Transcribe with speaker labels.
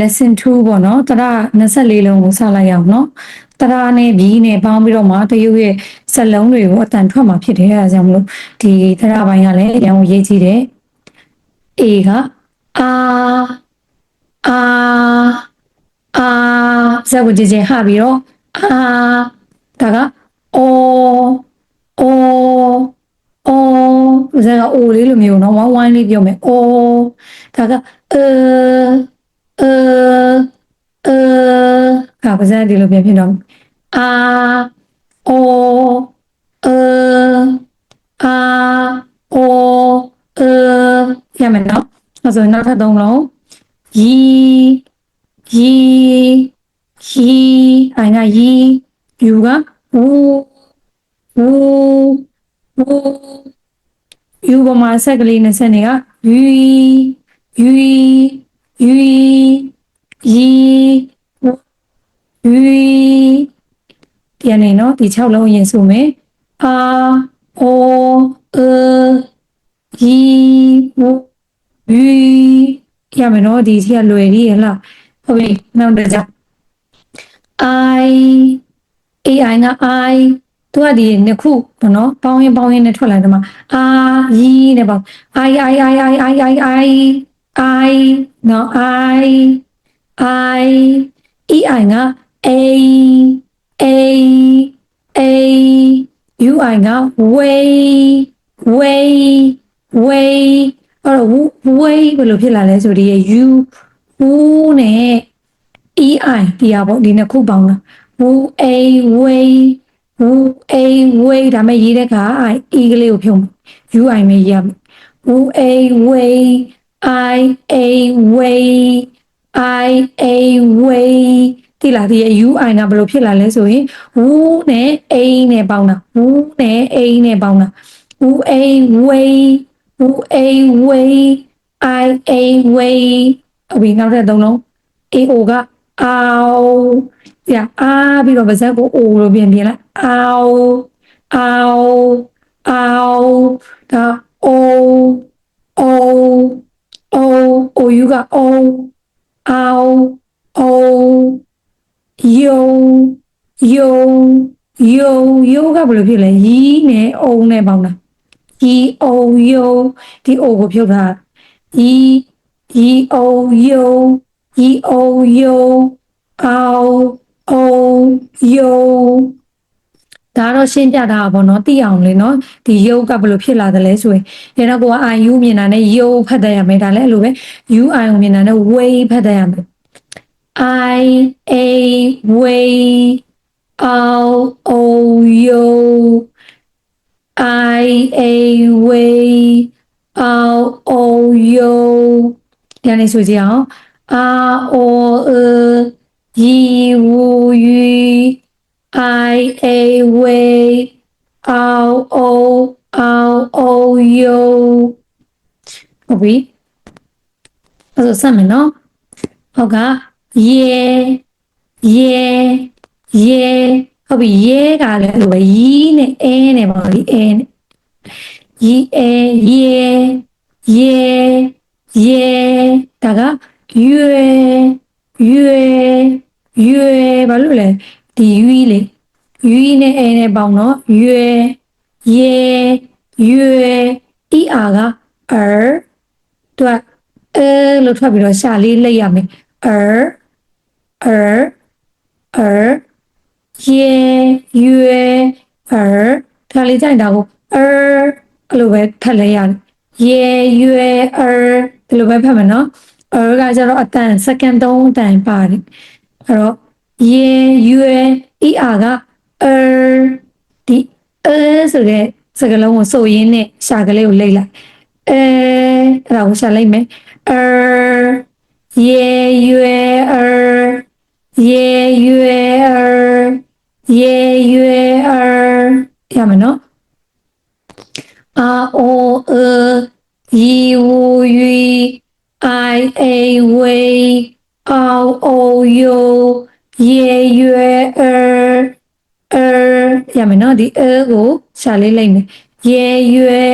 Speaker 1: lesson 2ပေါ့နော်တရ24လုံးကိုစလိုက်အောင်နော်တရနဲ့ဘီနဲ့ပေါင်းပြီးတော့မှတရုတ်ရဲ့စက်လုံးတွေကိုအတန်ထွက်မှာဖြစ်တယ်အဲဒါကြောင့်မလို့ဒီတရပိုင်းကလည်းအရင်ကိုရေးကြည့်တယ် A ကအာအာအာဇက်ကိုကြည့်ချင်းဟာပြီးတော့အာဒါကအောဇက်ကအိုလေးလိုမျိုးနော်ဝိုင်းဝိုင်းလေးပြောမယ်အောဒါကအဲဟာပါဇက်ဒီလိုပြန်ဖြစ်တော့အာအောအာအောရမယ်နော်အဲ့ဆိုနောက်ထပ်သုံးလုံးရီအိုင်ကရီယူကဝူယူပေါ်မှာဆက်ကလေးနဲ့ဆက်နေကယူပြန်နေနော်ဒီ6လုံးရင်ဆိုမယ်အာအောရီဝူရမယ်နော်ဒီစီကလွယ်သေးရလားဟုတ်ပြီနောက်တစ်ကြI က I သူကဒီနှစ်ခုပေါ့နော်ပေါင်းရင်နဲ့ထွက်လာတယ်မှာအာရီနဲ့ပေါ့ I နော် I EI က A UI က way အဲ့တော့ way ဘယ်လိုဖြစ်လာလဲဆိုဒီ U နဲ့ EI ဒီอ่ะပေါ့ဒီနှစ်ခုပေါင်းတာway ဒါမဲ့ရေးတဲ့အခါ E ကလေးကိုဖြုံး UI ပဲရေးရမယ်wayဒီလာဒီ UI ကဘယ်လိုဖြစ်လာလဲဆိုရင် နဲ့ A နဲ့ပေါင်းတာway အပြီးနောက်ထပ်သုံးလုံး AO က ow ပြအားပြီးတော့ပါဇက်ကို O လို့ပြင်လိုက် ow ဒါ OU က ow yo ကဘယ်လိုဖြစ်လဲရီးနဲ့ O နဲ့ပေါင်းတာyo ဒီ O ကိုဖြုတ်ထားyoဒါတော့ရှင်းပြတာပေါ့နော်သိအောင်လေနော်ဒီရုပ်ကဘယ်လိုဖြစ်လာတယ်လဲဆိုရင်ဒါတော့ကိုက IU မြင်တာနဲ့ရုပ်ဖတ်တတ်ရမယ်ဒါလည်းအဲ့လိုပဲ UI ကိုမြင်တာနဲ့ way ဖတ်တတ်ရမယ် way yo ဒီနေ့ဆိုကြအောင်ရီဝူယူ way yo ဟုတ်ပြီအဲ့ဒါဆက်မယ်နော်ဟုတ်ကရေဟုတ်ပြီရေကလည်းအဲ့လိုပဲရီးနဲ့အဲနဲ့ပေါ့ဒီအဲနဲ့ရေဒါကရွယ်ဘာလို့လဲဒီရွီလေရွီနဲ့အဲနဲ့ပေါင်းတော့ရွယ်ER က သူကလို့ထွက်ပြီးတော့ရှာလေးလိုက်ရမယ်ရွယ်ဒါလေးကြိုက်တာကိုအဲ့လိုပဲဖတ်လိုက်ရတယ်ရွယ်ဒီလိုပဲဖတ်မယ်နော်ကကျတော့အတန်စက္ကန့်3အတန်ပါတယ်အဲ့တော့ရွယ် ER ကဒီဆိုတဲ့စကားလုံးကိုဆိုရင်းနဲ့ရှာကလေးကိုလိမ့်လိုက်အဲ့ဒါကိုရှာလိုက်မယ်ရွယ်ရမယ်နော်ရီဝူယူ way yo ရွယ်ရမယ်နော်ဒီကိုရှာလေးလိုက်မယ်ရွယ်